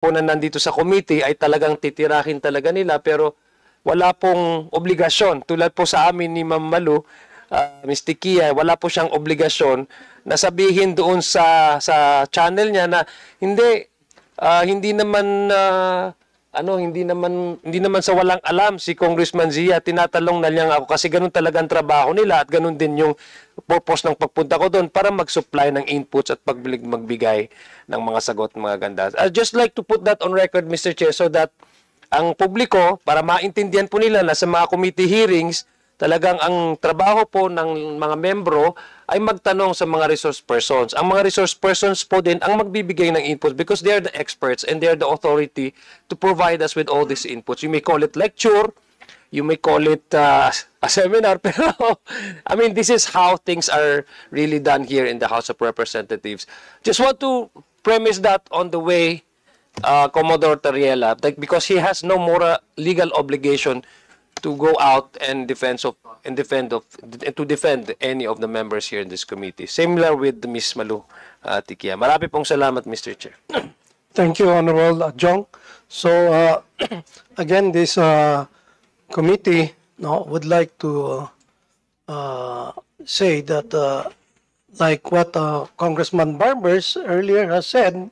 po na nandito sa committee ay talagang titirahin talaga nila, pero wala pong obligasyon. Tulad po sa amin ni Ma'am Malu, Ms. Tikia, wala po siyang obligasyon na sabihin doon sa channel niya na hindi naman hindi naman sa walang alam si Congressman Zia, tinatalong na niya ako kasi ganun talaga ang trabaho nila at ganun din yung purpose ng pagpunta ko doon para mag-supply ng inputs at magbigay ng mga sagot, mga ganda. I'd just like to put that on record, Mr. Chair, so that ang publiko, para maintindihan po nila na sa mga committee hearings, talagang ang trabaho po ng mga membro ay magtanong sa mga resource persons. Ang mga resource persons po din ang magbibigay ng inputs because they are the experts and they are the authority to provide us with all these inputs. You may call it lecture, you may call it a seminar, pero I mean, this is how things are really done here in the House of Representatives. Just want to premise that on the way, Commodore Tariela, because he has no moral legal obligation to go out and defend any of the members here in this committee. Similar with Ms. Malu Tikia. Marami pong salamat, Mr. Chair. Thank you, Honorable Jong. So, again, this committee would like to say that, like what Congressman Barbers earlier has said,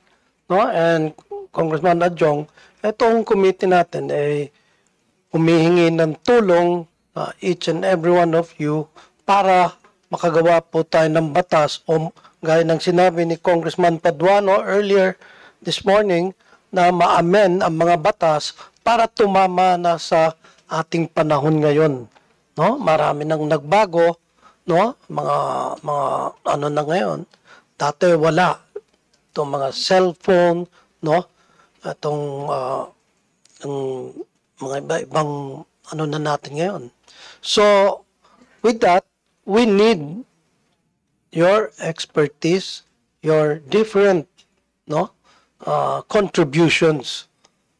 and Congressman Adjong, itong committee natin ay humihingi ng tulong each and every one of you para makagawa po tayo ng batas o gaya ng sinabi ni Congressman Paduano earlier this morning na ma-amend ang mga batas para tumama na sa ating panahon ngayon. Marami nang nagbago, mga ano na ngayon. Dati wala. Itong mga cellphone, itong mga iba-ibang ano na natin ngayon. So, with that, we need your expertise, your different contributions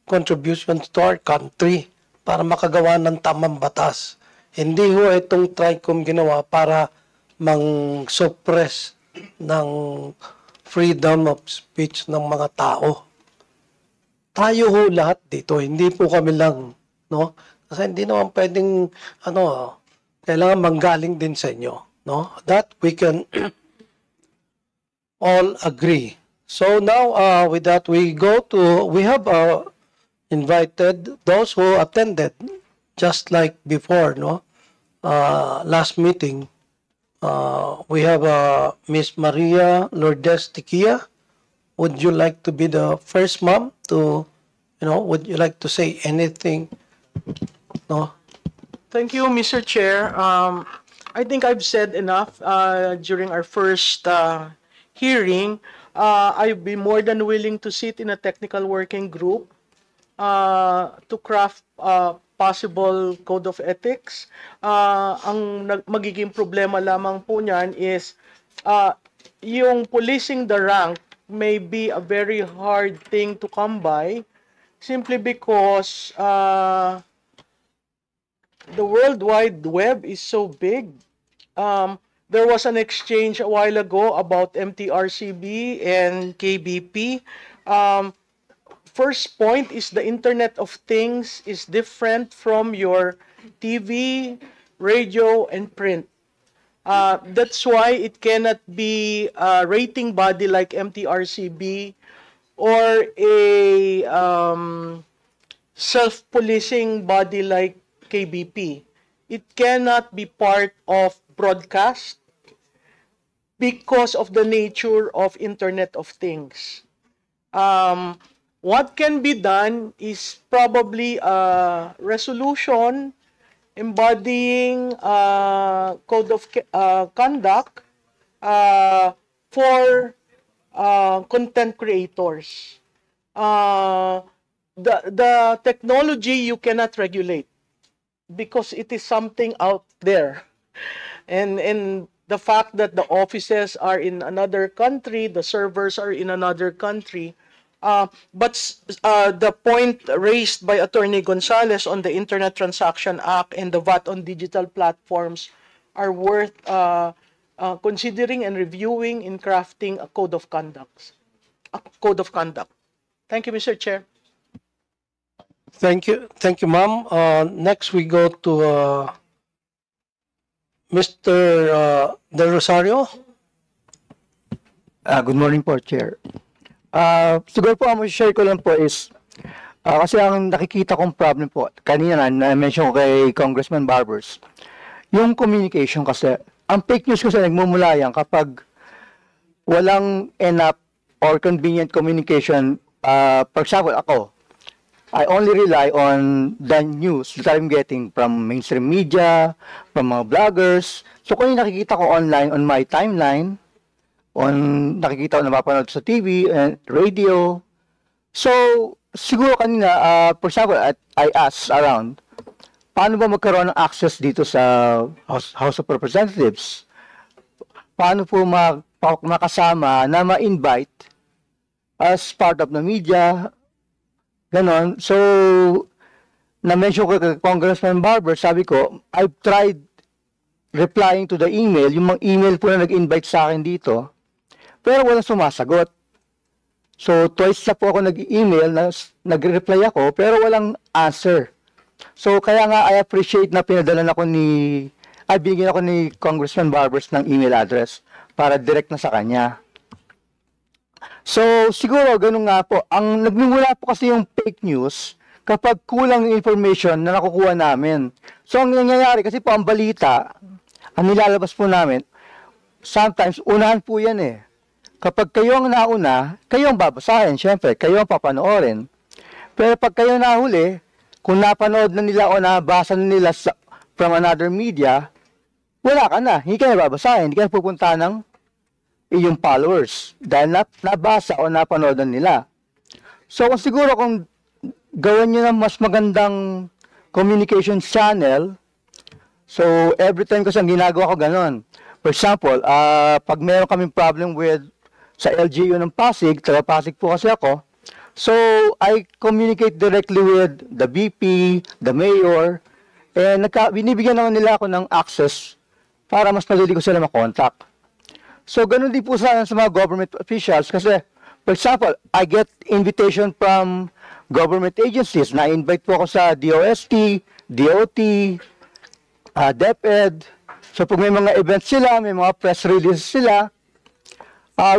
to our country para makagawa ng tamang batas. Hindi ho itong TRICOM ginawa para mang-suppress ng freedom of speech ng mga tao. Tayo ho lahat dito, hindi po kami lang, Kasi hindi naman pwedeng, kailangan manggaling din sa inyo, That we can all agree. So now, with that, we have invited those who attended, just like before, last meeting. We have Miss Maria Lourdes Tikia. Would you like to be the first ma'am to, would you like to say anything? No? Thank you, Mr. Chair. I think I've said enough during our first hearing. I'd be more than willing to sit in a technical working group to craft possible code of ethics. Ang magiging problema lamang po niyan is yung policing the rank may be a very hard thing to come by simply because the World Wide Web is so big. There was an exchange a while ago about MTRCB and KBP. First point is the Internet of Things is different from your TV, radio, and print. That's why it cannot be a rating body like MTRCB or a self-policing body like KBP. It cannot be part of broadcast because of the nature of Internet of Things. What can be done is probably a resolution embodying code of conduct for content creators. The technology you cannot regulate because it is something out there. And the fact that the offices are in another country, the servers are in another country, but the point raised by Attorney Gonzales on the Internet Transaction Act and the VAT on digital platforms are worth considering and reviewing in crafting a code of conduct. Thank you, Mr. Chair. Thank you, ma'am. Next, we go to Mr. Del Rosario. Good morning po, Chair. Siguro po ang share ko lang po is, kasi ang nakikita kong problem po, kanina na-mention ko kay Congressman Barbers, yung communication kasi, ang fake news kasi nagmumula yan kapag walang enough or convenient communication. For example, ako, I only rely on the news that I'm getting from mainstream media, from mga bloggers. So kung yung nakikita ko online on my timeline, nakikita ko na mapanood sa TV and radio. So, siguro kanina, for example, I asked around, paano ba magkaroon ng access dito sa House of Representatives? Paano po makasama na ma-invite as part of the media? Ganon. So, na-mention ko kay Congressman Barber, sabi ko, I've tried replying to the email, yung mga email po na nag-invite sa akin dito, pero walang sumasagot. So, twice na po ako nag-email, nag-reply ako, pero walang answer. So, kaya nga, I appreciate na pinadalan ako binigyan ako ni Congressman Barbers ng email address para direct na sa kanya. So, siguro, ganun nga po. Ang nagmumula po kasi yung fake news kapag kulang yung information na nakukuha namin. So, ang nangyayari, kasi po ang balita, ang nilalabas po namin, sometimes, unahan po yan eh. Kapag kayo ang nauna, kayo ang babasahin, syempre, kayo ang papanoorin. Pero pag kayo nahuli, kung napanood na nila o nabasa na nila from another media, wala ka na. Hindi ka na babasahin, hindi ka na pupunta ng iyong followers dahil nabasa o napanood na nila. So, kung gawin nyo ng mas magandang communication channel, so, every time kasi ang ginagawa ko ganon. For example, pag meron kaming problem sa LGU ng Pasig, taga Pasig po kasi ako, so, I communicate directly with the VP, the mayor, and binibigyan naman nila ako ng access para mas madali ko sila makontak. So, ganun din po sa mga government officials kasi, for example, I get invitation from government agencies. Na-invite po ako sa DOST, DOT, DepEd. So, pag may mga events sila, may mga press releases sila,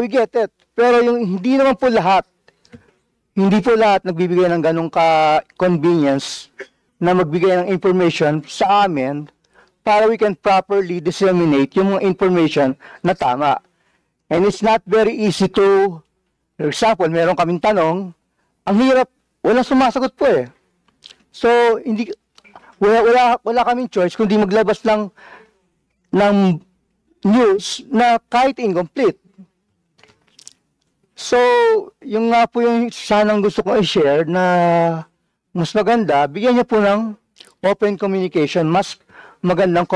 we get it. Pero yung hindi naman po lahat, hindi po lahat nagbibigay ng ganong convenience na magbigay ng information sa amin para we can properly disseminate yung mga information na tama. And it's not very easy to, for example, meron kaming tanong, ang hirap, walang sumasagot po eh. So, wala kaming choice kundi maglabas ng news na kahit incomplete. So, yung nga po yung sanang gusto kong i-share na mas maganda, bigyan niyo po ng open communication, mas magandang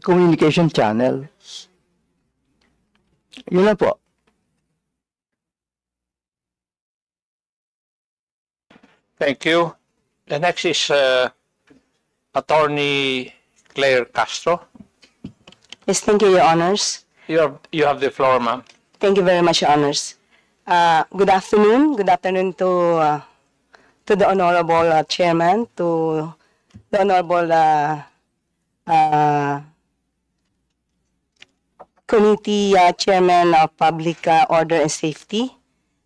communication channel. Yun lang po. Thank you. The next is Attorney Claire Castro. Yes, thank you, Your Honors. You have the floor, ma'am. Thank you very much, Your Honors. Good afternoon. Good afternoon to the Honorable Chairman, to the Honorable Committee Chairman of Public Order and Safety,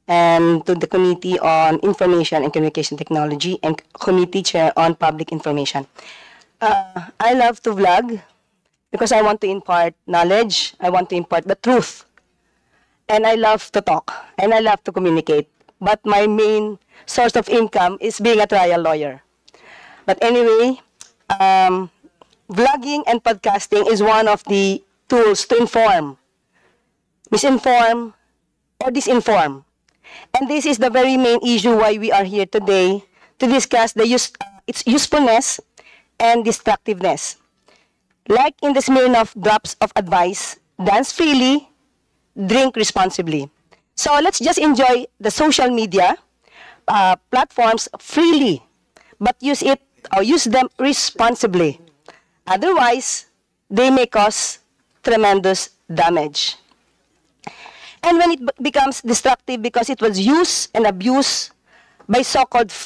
and to the Committee on Information and Communication Technology and Committee Chair on Public Information. I love to vlog because I want to impart knowledge, I want to impart the truth, and I love to talk, and I love to communicate. But my main source of income is being a trial lawyer. But anyway, vlogging and podcasting is one of the tools to inform, misinform, or disinform. And this is the very main issue why we are here today to discuss its usefulness and destructiveness. Like in the Smirnoff drops of advice, dance freely, drink responsibly. So let's just enjoy the social media platforms freely, but use them responsibly. Otherwise, they may cause tremendous damage. And when it becomes destructive because it was used and abused by so-called